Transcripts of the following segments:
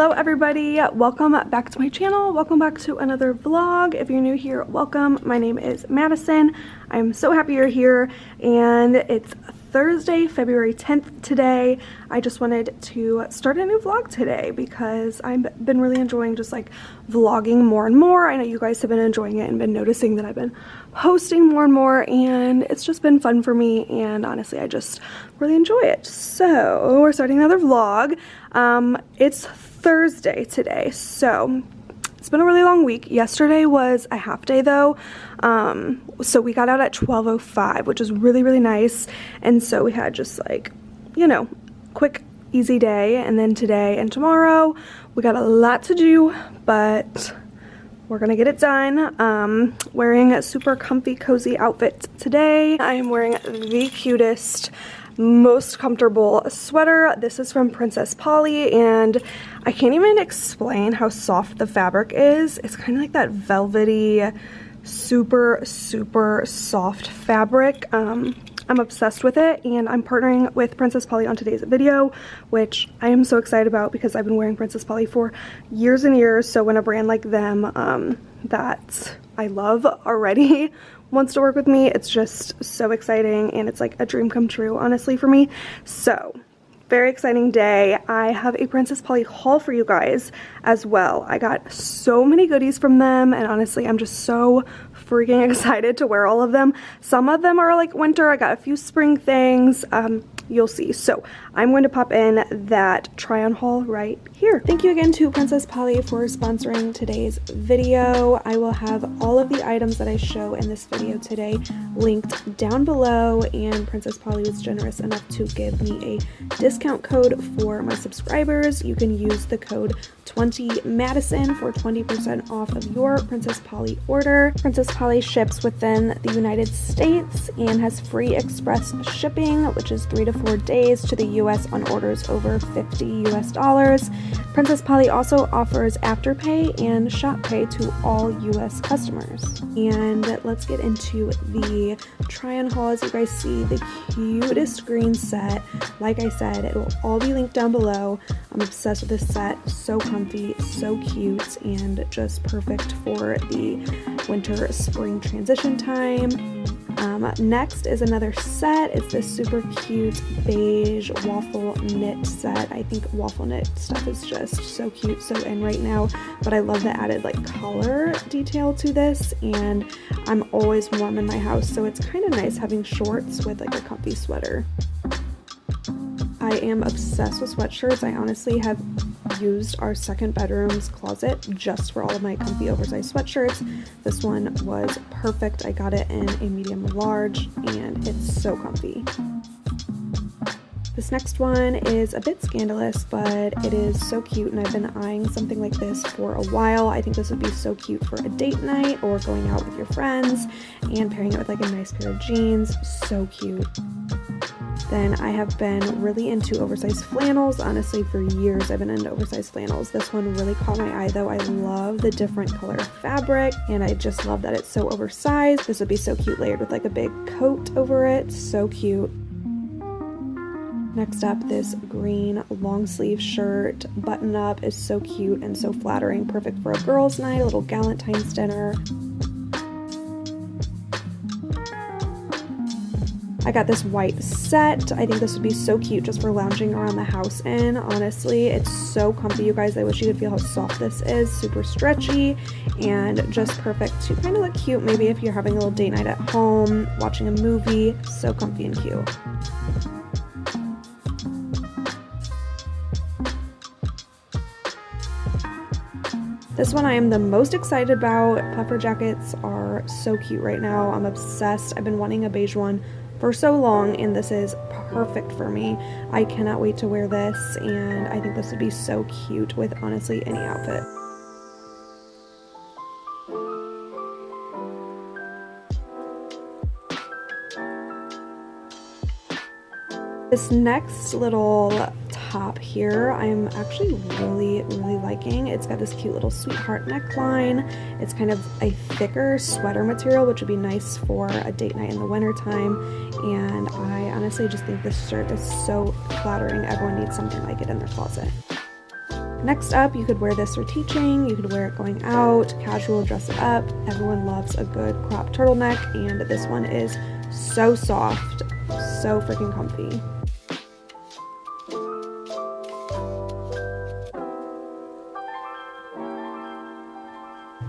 Hello everybody, welcome back to my channel. Welcome back to another vlog. If you're new here, welcome. My name is Madison. I'm so happy you're here, and it's Thursday, February 10th today. I just wanted to start a new vlog today because I've been really enjoying just like vlogging more and more. I know you guys have been enjoying it and been noticing that I've been posting more and more, and it's just been fun for me, and honestly I just really enjoy it. So we're starting another vlog. It's Thursday today, so it's been a really long week. Yesterday was a half day though, so we got out at 12:05, which is really nice, and so we had just like, you know, quick easy day. And then today and tomorrow we got a lot to do, but we're gonna get it done. Wearing a super comfy cozy outfit today. I am wearing the cutest, most comfortable sweater. This is from Princess Polly, and I can't even explain how soft the fabric is. It's kind of like that velvety, super soft fabric. I'm obsessed with it, and I'm partnering with Princess Polly on today's video, which I am so excited about because I've been wearing Princess Polly for years and years. So when a brand like them that I love already wants to work with me, it's just so exciting, and it's like a dream come true, honestly, for me. So very exciting day. I have a Princess Polly haul for you guys as well. I got so many goodies from them, and honestly I'm just so freaking excited to wear all of them. Some of them are like winter. I got a few spring things. You'll see. So I'm going to pop in that try on haul right here. Thank you again to Princess Polly for sponsoring today's video. I will have all of the items that I show in this video today linked down below, and Princess Polly was generous enough to give me a discount code for my subscribers. You can use the code 20Madison for 20% off of your Princess Polly order. Princess Polly ships within the United States and has free express shipping, which is 3 to 4 days to the US on orders over $50 US. Princess Polly also offers AfterPay and ShopPay to all US customers. And let's get into the try on haul. As you guys see, the cutest green set. Like I said, it will all be linked down below. I'm obsessed with this set. So comfy, so cute, and just perfect for the winter spring transition time. Next is another set. It's this super cute beige waffle knit set. I think waffle knit stuff is just so cute, so in right now, but I love the added like color detail to this, and I'm always warm in my house, so it's kind of nice having shorts with like a comfy sweater. I am obsessed with sweatshirts. I honestly have used our second bedroom's closet just for all of my comfy oversized sweatshirts. This one was perfect. I got it in a medium large, and it's so comfy. This next one is a bit scandalous, but it is so cute, and I've been eyeing something like this for a while. I think this would be so cute for a date night or going out with your friends and pairing it with like a nice pair of jeans. So cute. Then I have been really into oversized flannels. Honestly, for years I've been into oversized flannels. This one really caught my eye though. I love the different color fabric, and I just love that it's so oversized. This would be so cute layered with like a big coat over it. So cute. Next up, this green long sleeve shirt button up is so cute and so flattering. Perfect for a girls' night, a little Galentine's dinner. I got this white set. I think this would be so cute just for lounging around the house in. Honestly, it's so comfy, you guys. I wish you could feel how soft this is. Super stretchy and just perfect to kind of look cute maybe if you're having a little date night at home, watching a movie. So comfy and cute. This one I am the most excited about. Puffer jackets are so cute right now. I'm obsessed. I've been wanting a beige one for so long, and this is perfect for me. I cannot wait to wear this, and I think this would be so cute with honestly any outfit. This next little top here I'm actually really liking. It's got this cute little sweetheart neckline. It's kind of a thicker sweater material, which would be nice for a date night in the winter time, and I honestly just think this shirt is so flattering. Everyone needs something like it in their closet. Next up, you could wear this for teaching, you could wear it going out, casual, dress it up. Everyone loves a good crop turtleneck, and this one is so soft, so freaking comfy.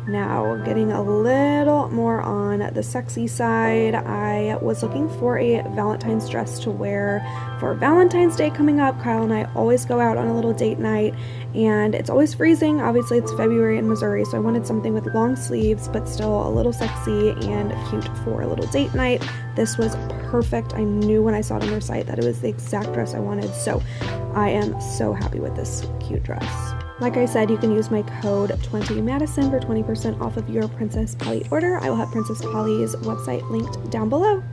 Now, getting a little more on the sexy side, I was looking for a Valentine's dress to wear for Valentine's Day coming up. Kyle and I always go out on a little date night, and it's always freezing. Obviously, it's February in Missouri, so I wanted something with long sleeves, but still a little sexy and cute for a little date night. This was perfect. I knew when I saw it on their site that it was the exact dress I wanted, so I am so happy with this cute dress. Like I said, you can use my code 20Madison for 20% off of your Princess Polly order. I will have Princess Polly's website linked down below.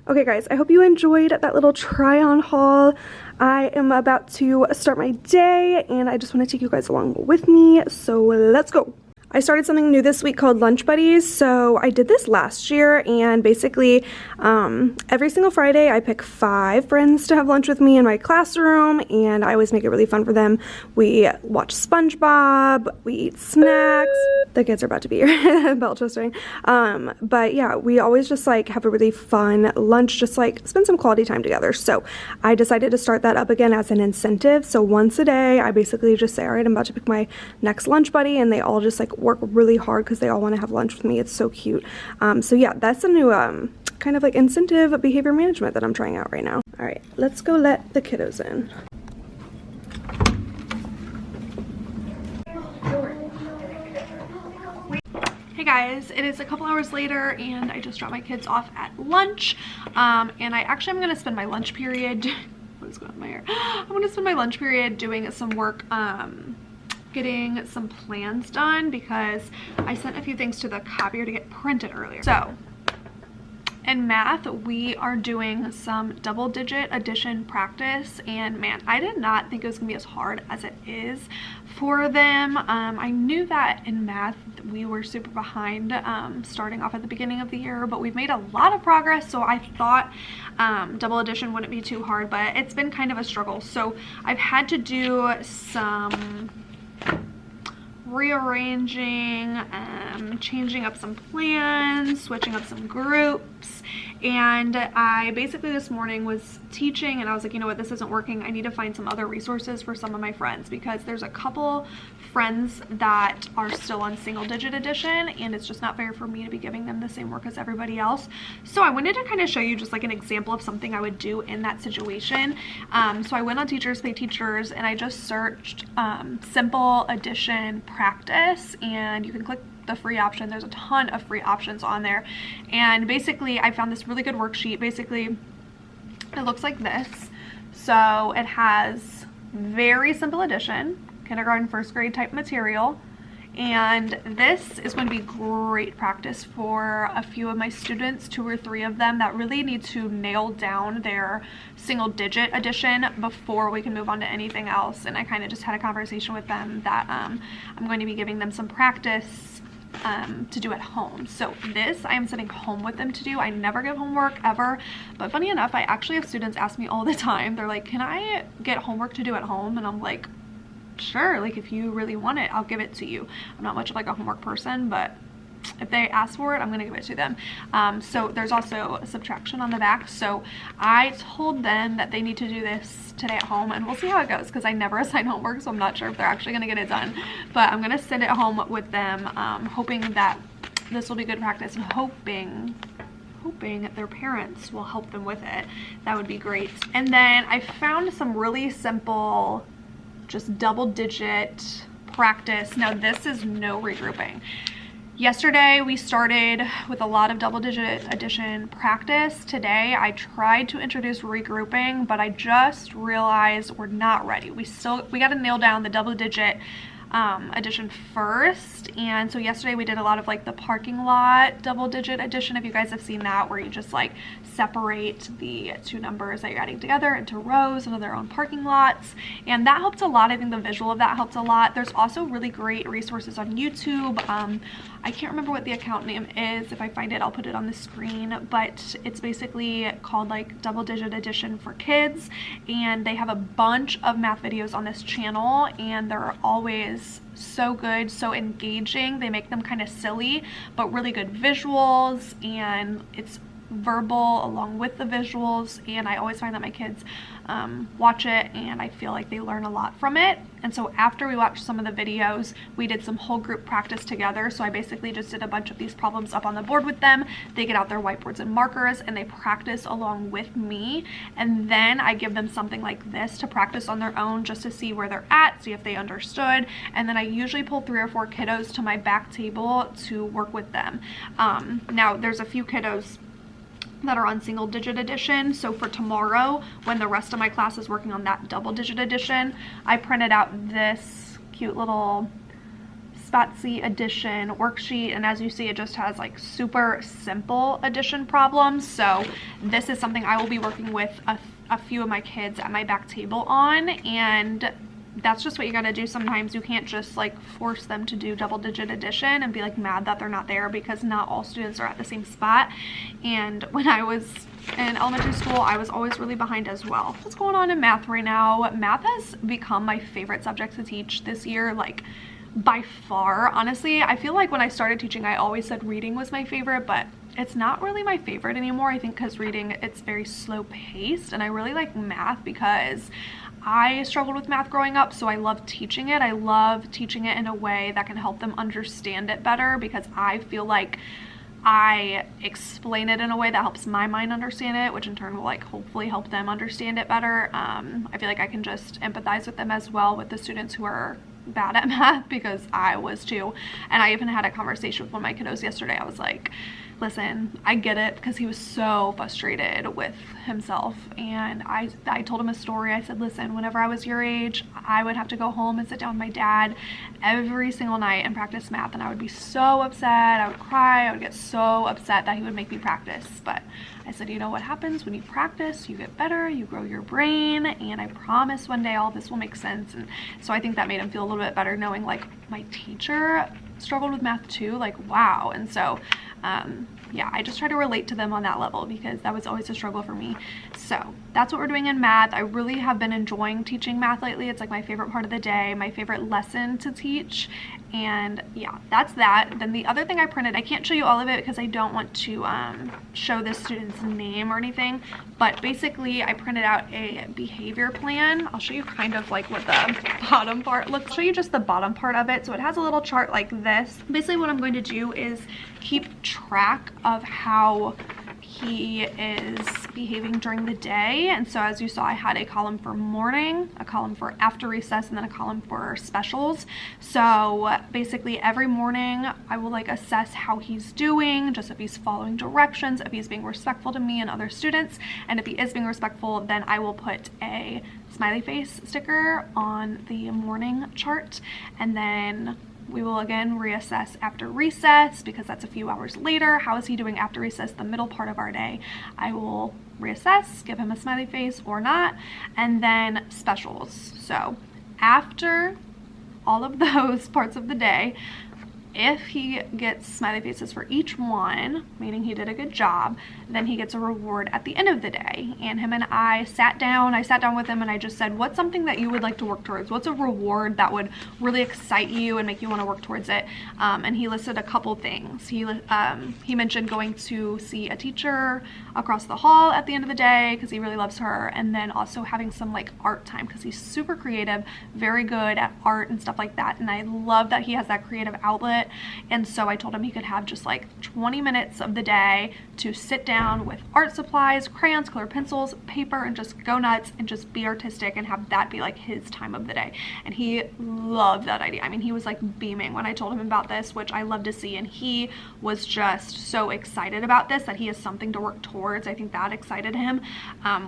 Okay guys, I hope you enjoyed that little try-on haul. I am about to start my day, and I just want to take you guys along with me, so let's go. I started something new this week called Lunch Buddies. So I did this last year, and basically every single Friday I pick 5 friends to have lunch with me in my classroom, and I always make it really fun for them. We watch SpongeBob, we eat snacks. The kids are about to be here, bell twisting. But yeah, we always just like have a really fun lunch, just like spend some quality time together. So I decided to start that up again as an incentive. So once a day, I basically just say, all right, I'm about to pick my next lunch buddy, and they all just like work really hard because they all want to have lunch with me. It's so cute. So yeah, that's a new kind of like incentive behavior management that I'm trying out right now. All right, let's go let the kiddos in. Hey guys, it is a couple hours later, and I just dropped my kids off at lunch, and I actually am going to spend my lunch period what is going on with my hair? I'm going to spend my lunch period doing some work, getting some plans done, because I sent a few things to the copier to get printed earlier. So in math, we are doing some double-digit addition practice, and man, I did not think it was gonna be as hard as it is for them. I knew that in math we were super behind starting off at the beginning of the year, but we've made a lot of progress, so I thought double addition wouldn't be too hard, but it's been kind of a struggle. So I've had to do some rearranging, changing up some plans, switching up some groups, and I basically this morning was teaching, and I was like, you know what, this isn't working. I need to find some other resources for some of my friends, because there's a couple friends that are still on single digit addition, and it's just not fair for me to be giving them the same work as everybody else. So I wanted to kind of show you just like an example of something I would do in that situation. So I went on Teachers Pay Teachers, and I just searched simple addition practice, and you can click the free option. There's a ton of free options on there, and basically I found this really good worksheet. Basically it looks like this. So it has very simple addition, kindergarten, first grade type material, and this is going to be great practice for a few of my students, 2 or 3 of them that really need to nail down their single digit addition before we can move on to anything else. And I kind of just had a conversation with them that I'm going to be giving them some practice to do at home. So this I am sitting home with them to do. I never give homework ever, but funny enough, I actually have students ask me all the time. They're like, can I get homework to do at home? And I'm like, sure, like if you really want it, I'll give it to you. I'm not much of like a homework person, but if they ask for it, I'm gonna give it to them. So there's also a subtraction on the back. So I told them that they need to do this today at home, and we'll see how it goes, because I never assign homework, so I'm not sure if they're actually gonna get it done. But I'm gonna send it home with them, hoping that this will be good practice, and hoping their parents will help them with it. That would be great. And then I found some really simple, just double digit practice. Now this is no regrouping. Yesterday we started with a lot of double digit addition practice. Today I tried to introduce regrouping, but I just realized we're not ready. We got to nail down the double digit addition first. And so yesterday we did a lot of like the parking lot double digit addition, if you guys have seen that, where you just like separate the two numbers that you're adding together into rows into their own parking lots, and that helped a lot. I think the visual of that helped a lot. There's also really great resources on YouTube. I can't remember what the account name is. If I find it, I'll put it on the screen, but it's basically called like Double Digit Addition for Kids, and they have a bunch of math videos on this channel, and they're always so good, so engaging. They make them kind of silly, but really good visuals, and it's verbal along with the visuals, and I always find that my kids watch it and I feel like they learn a lot from it. And so after we watched some of the videos, we did some whole group practice together. So I basically just did a bunch of these problems up on the board with them. They get out their whiteboards and markers and they practice along with me, and then I give them something like this to practice on their own, just to see where they're at, see if they understood. And then I usually pull 3 or 4 kiddos to my back table to work with them. Now there's a few kiddos that are on single digit addition, so for tomorrow when the rest of my class is working on that double digit addition, I printed out this cute little Spatsy addition worksheet, and as you see, it just has like super simple addition problems. So this is something I will be working with a few of my kids at my back table on, and that's just what you gotta do. Sometimes you can't just like force them to do double digit addition and be like mad that they're not there, because not all students are at the same spot. And when I was in elementary school, I was always really behind as well. What's going on in math right now? Math has become my favorite subject to teach this year, like by far. Honestly, I feel like when I started teaching, I always said reading was my favorite, but it's not really my favorite anymore. I think because reading, it's very slow paced, and I really like math because I struggled with math growing up, so I love teaching it. I love teaching it in a way that can help them understand it better, because I feel like I explain it in a way that helps my mind understand it, which in turn will like hopefully help them understand it better. I feel like I can just empathize with them as well, with the students who are bad at math, because I was too. And I even had a conversation with one of my kiddos yesterday. I was like, listen, I get it, because he was so frustrated with himself, and I told him a story. I said, listen, whenever I was your age, I would have to go home and sit down with my dad every single night and practice math, and I would be so upset. I would cry. I would get so upset that he would make me practice. But I said, you know what happens when you practice? You get better, you grow your brain, and I promise one day all this will make sense. And so I think that made him feel a little bit better, knowing like my teacher struggled with math too, like wow. And so yeah, I just try to relate to them on that level, because that was always a struggle for me. So that's what we're doing in math. I really have been enjoying teaching math lately. It's like my favorite part of the day, my favorite lesson to teach. And yeah, that's that. Then the other thing I printed, I can't show you all of it because I don't want to show this student's name or anything, but basically I printed out a behavior plan. I'll show you kind of like what the bottom part looks. I'll show you just the bottom part of it. So it has a little chart like this. Basically what I'm going to do is keep track of how he is behaving during the day. And so as you saw, I had a column for morning, a column for after recess, and then a column for specials. So basically every morning I will like assess how he's doing, just if he's following directions, if he's being respectful to me and other students. And if he is being respectful, then I will put a smiley face sticker on the morning chart, and then we will again reassess after recess, because that's a few hours later. How is he doing after recess, the middle part of our day? I will reassess, give him a smiley face or not. And then specials. So after all of those parts of the day, if he gets smiley faces for each one, meaning he did a good job, then he gets a reward at the end of the day. And him and I sat down with him, and I just said, what's something that you would like to work towards? What's a reward that would really excite you and make you want to work towards it? And he listed a couple things. He mentioned going to see a teacher across the hall at the end of the day, because he really loves her, and then also having some like art time, because he's super creative, very good at art and stuff like that, and I love that he has that creative outlet. And so I told him he could have just like 20 minutes of the day to sit down with art supplies, crayons, colored pencils, paper, and just go nuts and just be artistic and have that be like his time of the day. And he loved that idea. I mean, he was like beaming when I told him about this, which I love to see. And he was just so excited about this, that he has something to work towards. I think that excited him,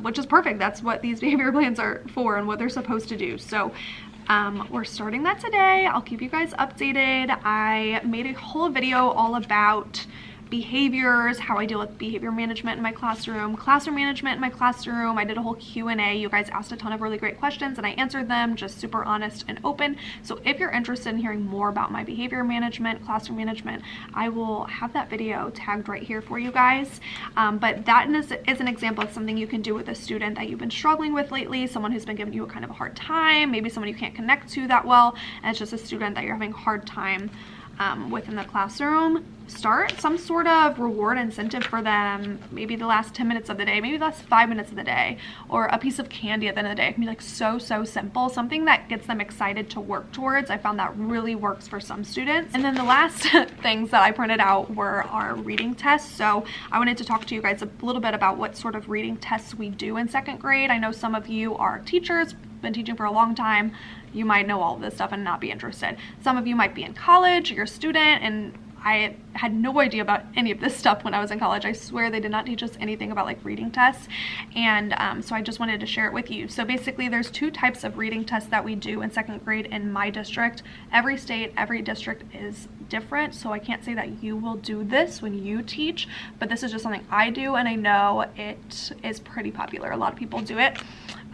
which is perfect. That's what these behavior plans are for and what they're supposed to do. So We're starting that today. I'll keep you guys updated. I made a whole video all about behaviors, how I deal with behavior management in my classroom management in my classroom. I did a whole Q&A. You guys asked a ton of really great questions and I answered them, just super honest and open. So if you're interested in hearing more about my behavior management, classroom management, I will have that video tagged right here for you guys. But that is an example of something you can do with a student that you've been struggling with lately, someone who's been giving you a kind of a hard time, maybe someone you can't connect to that well, and it's just a student that you're having a hard time within the classroom. Start some sort of reward incentive for them, maybe the last 10 minutes of the day, maybe the last 5 minutes of the day, or a piece of candy at the end of the day. It can be like so simple, something that gets them excited to work towards. I found that really works for some students. And then the last things that I printed out were our reading tests. So I wanted to talk to you guys a little bit about what sort of reading tests we do in 2nd grade. I know some of you are teachers, been teaching for a long time. You might know all of this stuff and not be interested. Some of you might be in college, you're a student, and I had no idea about any of this stuff when I was in college. I swear they did not teach us anything about like reading tests. And so I just wanted to share it with you. So basically there's 2 types of reading tests that we do in 2nd grade in my district. Every state, every district is different. So I can't say that you will do this when you teach, but this is just something I do and I know it is pretty popular. A lot of people do it.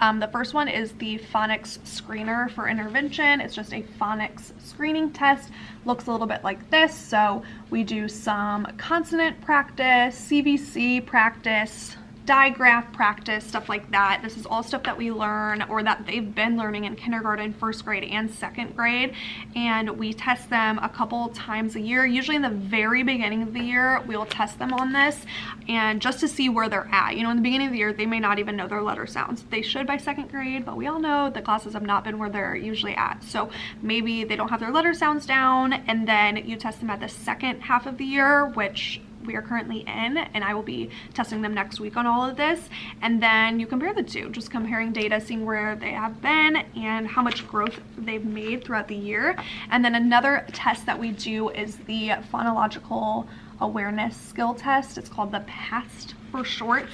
The first one is the phonics screener for intervention. It's just a phonics screening test. Looks a little bit like this. So we do some consonant practice, CVC practice, digraph practice, stuff like that. This is all stuff that we learn or that they've been learning in kindergarten, 1st grade, and 2nd grade. And we test them a couple times a year. Usually in the very beginning of the year, we'll test them on this and just to see where they're at. You know, in the beginning of the year, they may not even know their letter sounds. They should by 2nd grade, but we all know the classes have not been where they're usually at. So maybe they don't have their letter sounds down, and then you test them at the 2nd half of the year, which we are currently in, and I will be testing them next week on all of this. And then you compare the 2, just comparing data, seeing where they have been and how much growth they've made throughout the year. And then another test that we do is the phonological awareness skill test. It's called the PAST for short,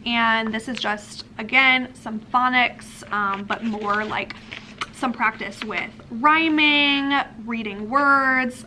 and this is just, again, some phonics, but more like some practice with rhyming, reading words,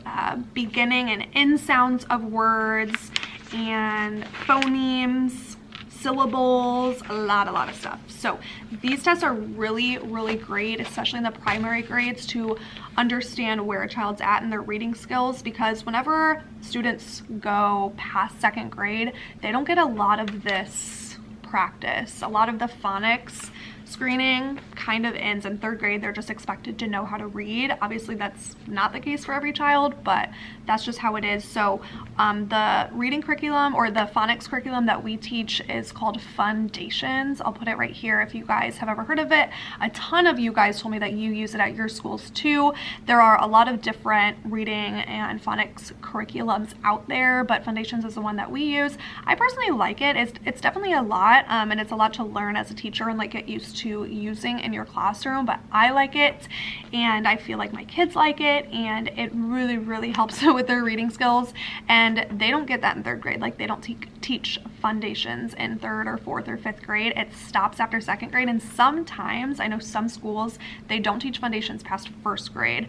beginning and end sounds of words, and phonemes, syllables, a lot of stuff. So these tests are really great, especially in the primary grades, to understand where a child's at in their reading skills, because whenever students go past 2nd grade, they don't get a lot of this practice. A lot of the phonics screening kind of ends in 3rd grade. They're just expected to know how to read. Obviously that's not the case for every child, but that's just how it is. So the reading curriculum or the phonics curriculum that we teach is called Foundations. I'll put it right here if you guys have ever heard of it. A ton of you guys told me that you use it at your schools too. There are a lot of different reading and phonics curriculums out there, but Foundations is the one that we use. I personally like it. It's definitely a lot, and it's a lot to learn as a teacher and like get used to using in your classroom, but I like it and I feel like my kids like it, and it really helps with their reading skills. And they don't get that in 3rd grade. Like, they don't teach Foundations in 3rd or 4th or 5th grade. It stops after 2nd grade, and sometimes I know some schools they don't teach Foundations past 1st grade,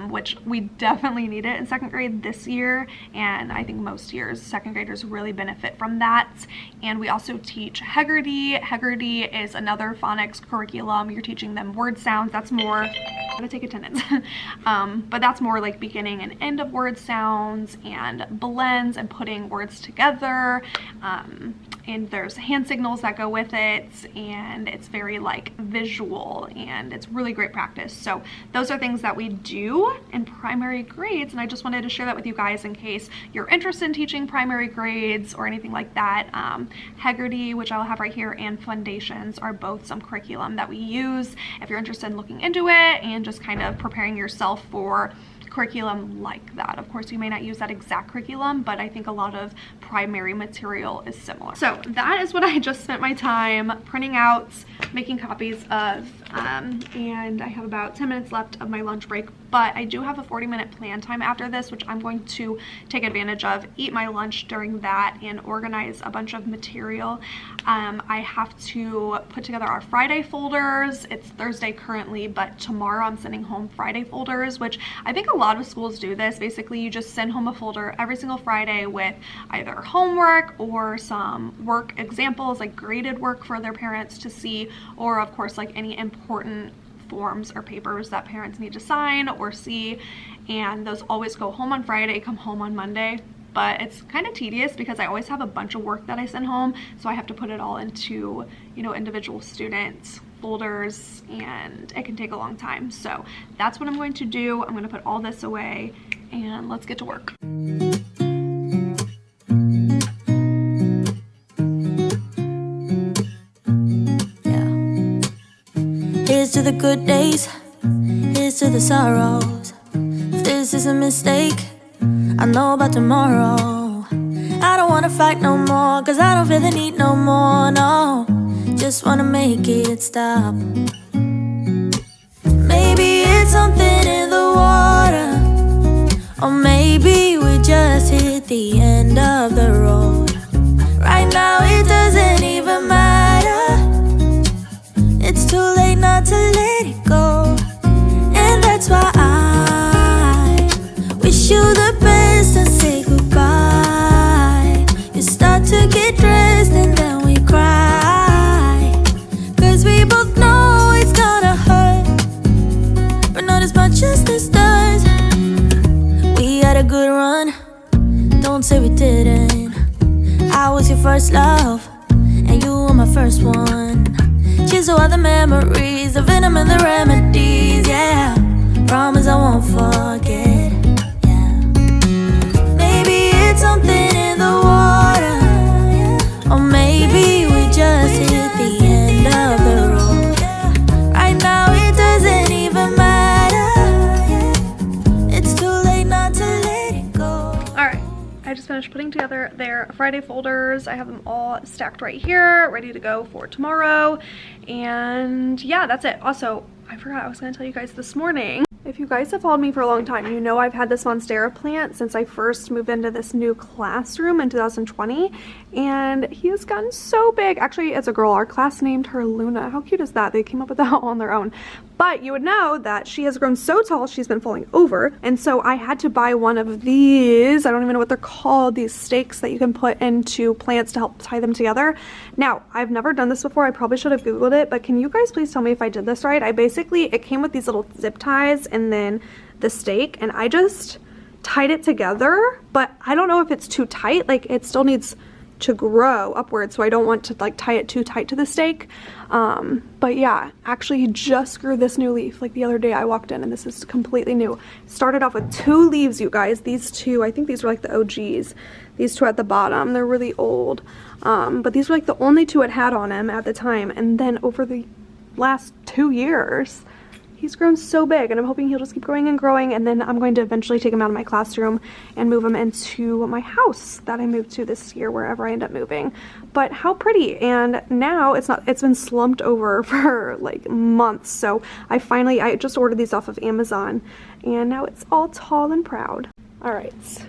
which we definitely need it in 2nd grade this year, and I think most years 2nd graders really benefit from that. And we also teach Heggerty. Heggerty is another phonics curriculum. You're teaching them word sounds. That's more, I'm gonna take attendance, but that's more like beginning and end of word sounds and blends and putting words together. And there's hand signals that go with it, and it's very like visual, and it's really great practice. So those are things that we do in primary grades, and I just wanted to share that with you guys in case you're interested in teaching primary grades or anything like that. Heggerty, which I'll have right here, and Foundations are both some curriculum that we use if you're interested in looking into it and just kind of preparing yourself for curriculum like that. Of course, you may not use that exact curriculum, but I think a lot of primary material is similar. So that is what I just spent my time printing out, making copies of, and I have about 10 minutes left of my lunch break but I do have a 40-minute plan time after this, which I'm going to take advantage of, eat my lunch during that, and organize a bunch of material. I have to put together our Friday folders. It's Thursday currently, but tomorrow I'm sending home Friday folders, which I think a lot of schools do this. Basically, you just send home a folder every single Friday with either homework or some work examples, like graded work for their parents to see, or of course like any important forms or papers that parents need to sign or see, and those always go home on Friday, come home on Monday. But it's kind of tedious because I always have a bunch of work that I send home, so I have to put it all into, you know, individual students folders, and it can take a long time. So that's what I'm going to do. I'm going to put all this away and let's get to work. Here's to the good days, here's to the sorrows. If this is a mistake, I know about tomorrow. I don't wanna fight no more, cause I don't feel the need no more, no. Just wanna make it stop. Maybe it's something in the water, or maybe we just hit the end of the road. Right now it doesn't even matter. It's too late not to let it go. And that's why I wish you the best and say goodbye. You start to get dressed and then we cry, cause we both know it's gonna hurt, but not as much as this does. We had a good run, don't say we didn't. I was your first love, and you were my first one. Cheers to all the memories, the venom and the remedies, yeah. Promise I won't forget, yeah. Maybe it's something in the water, yeah. Or maybe we just hit the end of the road. Right now it doesn't even matter, yeah. It's too late not to let it go. Alright, I just finished putting together their Friday folders. I have them all stacked right here, ready to go for tomorrow. And yeah, that's it. Also, I forgot I was going to tell you guys this morning. If you guys have followed me for a long time, you know I've had this Monstera plant since I first moved into this new classroom in 2020, and he has gotten so big. Actually, it's a girl. Our class named her Luna. How cute is that? They came up with that all on their own. But you would know that she has grown so tall, she's been falling over, and so I had to buy one of these. I don't even know what they're called, these stakes that you can put into plants to help tie them together. Now, I've never done this before. I probably should have Googled it, but can you guys please tell me if I did this right? It came with these little zip ties and then the stake, and I just tied it together, but I don't know if it's too tight. Like, it still needs to grow upwards, so I don't want to like tie it too tight to the stake. But yeah, actually he just grew this new leaf like the other day I walked in, and this is completely new. Started off with 2 leaves, you guys. These 2, I think these were like the OGs. These 2 at the bottom, they're really old, but these were like the only 2 it had on him at the time. And then over the last 2 years he's grown so big, and I'm hoping he'll just keep growing and growing, and then I'm going to eventually take him out of my classroom and move him into my house that I moved to this year, wherever I end up moving. But how pretty. And now it's been slumped over for like months, so I just ordered these off of Amazon, and now it's all tall and proud. All right,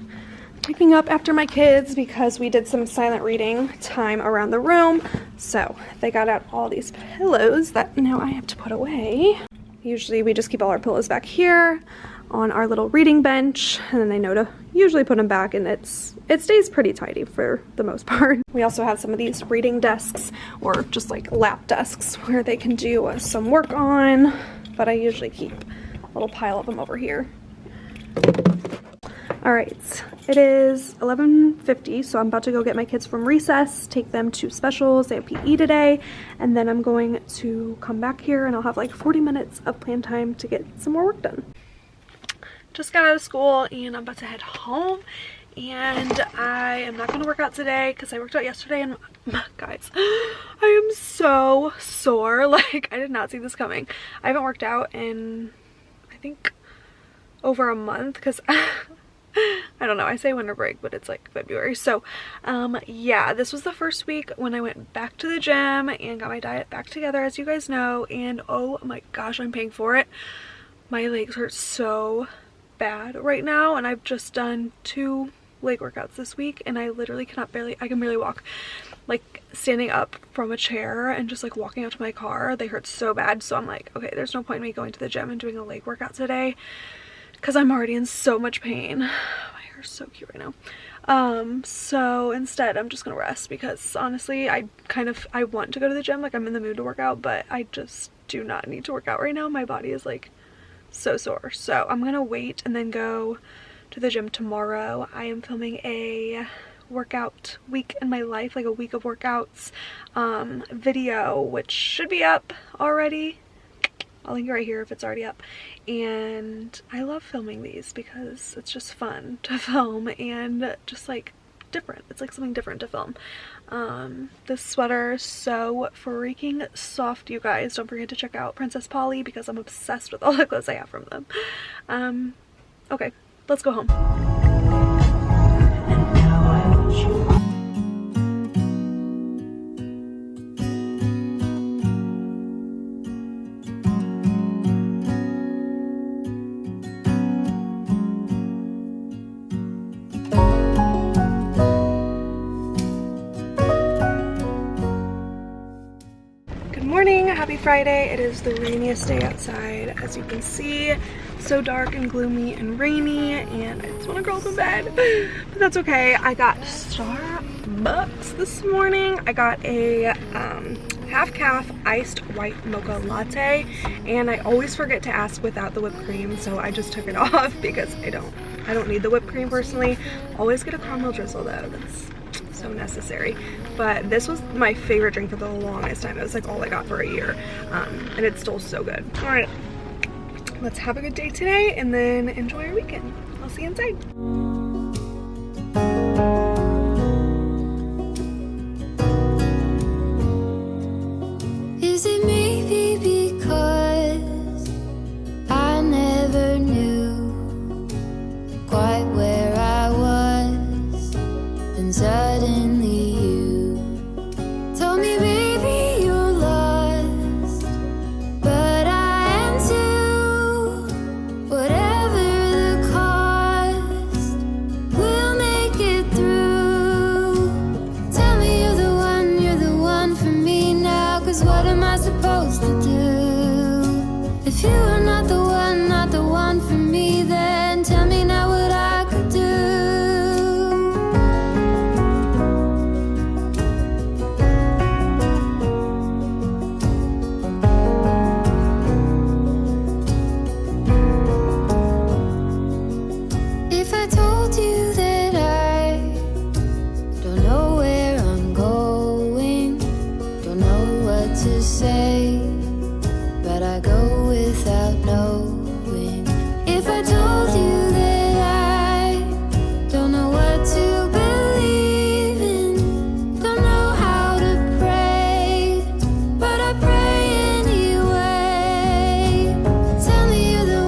picking up after my kids because we did some silent reading time around the room, so they got out all these pillows that now I have to put away. Usually we just keep all our pillows back here on our little reading bench, and then they know to usually put them back, and it stays pretty tidy for the most part. We also have some of these reading desks, or just like lap desks, where they can do some work on, but I usually keep a little pile of them over here. Alright, it is 11:50, so I'm about to go get my kids from recess, take them to specials. They have PE today, and then I'm going to come back here and I'll have like 40 minutes of plan time to get some more work done. Just got out of school and I'm about to head home, and I am not going to work out today because I worked out yesterday, and guys, I am so sore. Like, I did not see this coming. I haven't worked out in, I think, over a month because I don't know, I say winter break, but it's like February. So yeah, this was the first week when I went back to the gym and got my diet back together, as you guys know, and oh my gosh, I'm paying for it. My legs hurt so bad right now, and I've just done 2 leg workouts this week, and I literally I can barely walk. Like, standing up from a chair and just like walking out to my car, they hurt so bad. So I'm like, okay, there's no point in me going to the gym and doing a leg workout today because I'm already in so much pain. My hair's so cute right now. So instead I'm just gonna rest because honestly I want to go to the gym, like I'm in the mood to work out, but I just do not need to work out right now. My body is like so sore. So I'm gonna wait and then go to the gym tomorrow. I am filming a workout week in my life, like a week of workouts video, which should be up already. I'll link it right here if it's already up. And I love filming these because it's just fun to film and just like different. It's like something different to film. This sweater is so freaking soft, you guys. Don't forget to check out Princess Polly because I'm obsessed with all the clothes I have from them. Okay, let's go home. Happy Friday. It is the rainiest day outside, as you can see. So dark and gloomy and rainy, and I just want to crawl to bed, but that's okay. I got Starbucks this morning. I got a half-calf iced white mocha latte, and I always forget to ask without the whipped cream, so I just took it off because I don't need the whipped cream personally. Always get a caramel drizzle though. That's so necessary. But this was my favorite drink for the longest time. It was like all I got for a year, and it's still so good. All right, let's have a good day today and then enjoy your weekend. I'll see you inside. Is it maybe because I never knew quite where I was, and suddenly you told me, baby, you're lost, but I am too. Whatever the cost, we'll make it through. Tell me you're the one for me now, 'cause what am I supposed to do? If you are not the one for me, then tell me now what I could do. If I told you that I don't know where I'm going, don't know what to say, but I go without knowing. If I told you that I don't know what to believe in, don't know how to pray, but I pray anyway. Tell me you're the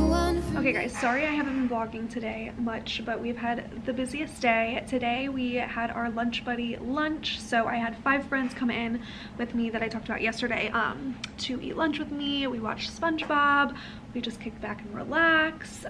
one for Okay guys, sorry I haven't been vlogging today much, but we've had the busiest day. Today we had our lunch buddy lunch, so I had 5 friends come in with me that I talked about yesterday to eat lunch with me. We watched SpongeBob. We just kicked back and relax.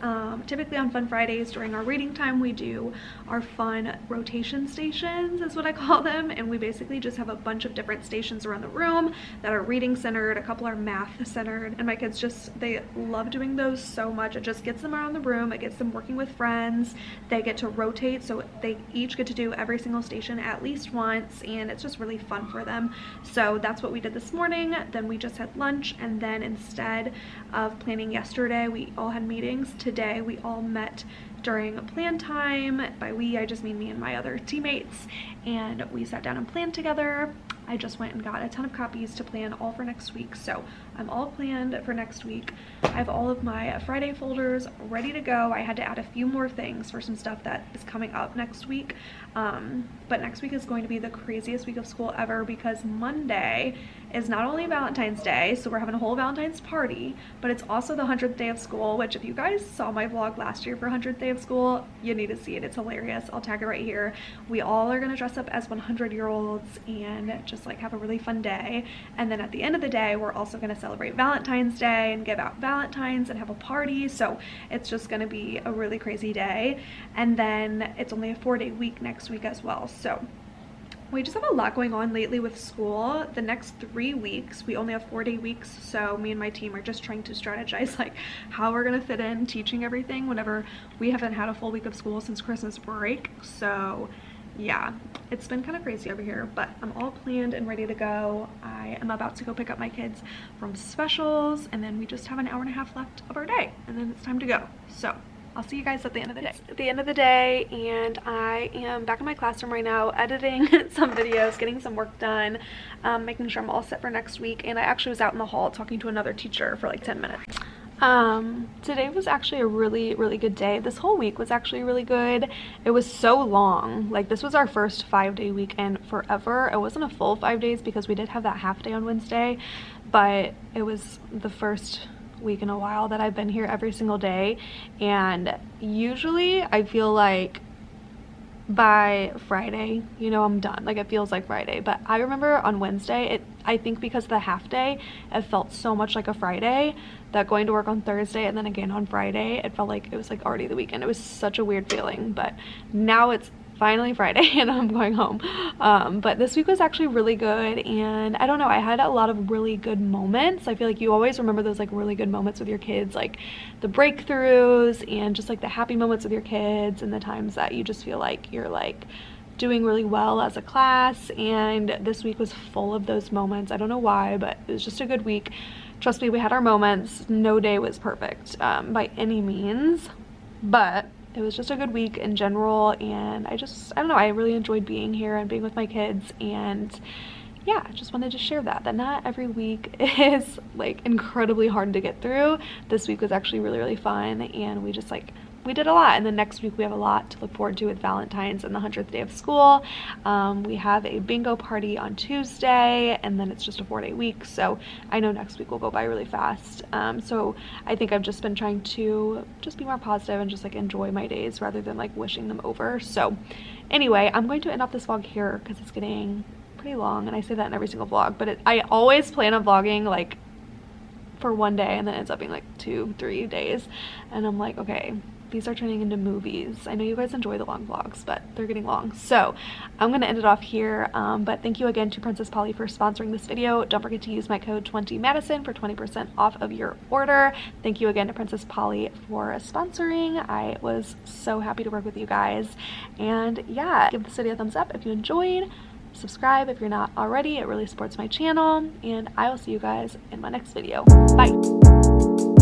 Typically on Fun Fridays during our reading time, we do our fun rotation stations is what I call them, and we basically just have a bunch of different stations around the room that are reading centered, a couple are math centered, and my kids they love doing those so much. It just gets them around the room, it gets them working with friends, they get to rotate, so they each get to do every single station at least once, and it's just really fun for them. So that's what we did this morning. Then we just had lunch, and then instead of planning yesterday, we all had meetings. Today we all met during plan time. By we, I just mean me and my other teammates, and we sat down and planned together. I just went and got a ton of copies to plan all for next week, so I'm all planned for next week. I have all of my Friday folders ready to go. I had to add a few more things for some stuff that is coming up next week, but next week is going to be the craziest week of school ever because Monday is not only Valentine's Day, so we're having a whole Valentine's party, but it's also the 100th day of school, which if you guys saw my vlog last year for 100th day of school, you need to see it. It's hilarious. I'll tag it right here. We all are going to dress up as 100-year-olds and just just like have a really fun day. And then at the end of the day, we're also going to celebrate Valentine's Day and give out Valentines and have a party. So it's just going to be a really crazy day. And then it's only a 4-day week next week as well. So we just have a lot going on lately with school. The next 3 weeks, we only have 4-day weeks, so me and my team are just trying to strategize like how we're gonna fit in teaching everything whenever we haven't had a full week of school since Christmas break. So yeah, it's been kind of crazy over here, but I'm all planned and ready to go. I am about to go pick up my kids from specials, and then we just have an hour and a half left of our day, and then it's time to go. So I'll see you guys at the end of the day. It's the end of the day, and I am back in my classroom right now editing some videos, getting some work done, making sure I'm all set for next week. And I actually was out in the hall talking to another teacher for like 10 minutes. Today was actually a really good day. This whole week was actually really good. It was so long. Like, this was our first 5-day weekend forever. It wasn't a full 5 days because we did have that half day on Wednesday, but it was the first week in a while that I've been here every single day. And usually I feel like by Friday, you know, I'm done. Like, it feels like Friday. But I remember on Wednesday, I think because of the half day, it felt so much like a Friday that going to work on Thursday and then again on Friday, it felt like it was like already the weekend. It was such a weird feeling. But now it's finally Friday and I'm going home. But this week was actually really good, and I don't know, I had a lot of really good moments. I feel like you always remember those like really good moments with your kids, like the breakthroughs and just like the happy moments with your kids, and the times that you just feel like you're like doing really well as a class. And this week was full of those moments. I don't know why, but it was just a good week. Trust me, we had our moments. No day was perfect by any means, but it was just a good week in general. And I don't know, I really enjoyed being here and being with my kids. And yeah, I just wanted to share that not every week is like incredibly hard to get through. This week was actually really fun, and we did a lot. And then next week we have a lot to look forward to with Valentine's and the 100th day of school. We have a bingo party on Tuesday, and then it's just a 4-day week. So I know next week will go by really fast. So I think I've just been trying to just be more positive and just like enjoy my days rather than like wishing them over. So anyway, I'm going to end off this vlog here because it's getting pretty long, and I say that in every single vlog, but I always plan on vlogging like for 1 day, and then it ends up being like 2-3 days, and I'm like, okay, these are turning into movies. I know you guys enjoy the long vlogs, but they're getting long. So I'm gonna end it off here, but thank you again to Princess Polly for sponsoring this video. Don't forget to use my code 20Madison for 20% off of your order. Thank you again to Princess Polly for sponsoring. I was so happy to work with you guys. And yeah, give this video a thumbs up if you enjoyed. Subscribe if you're not already. It really supports my channel, and I will see you guys in my next video. Bye.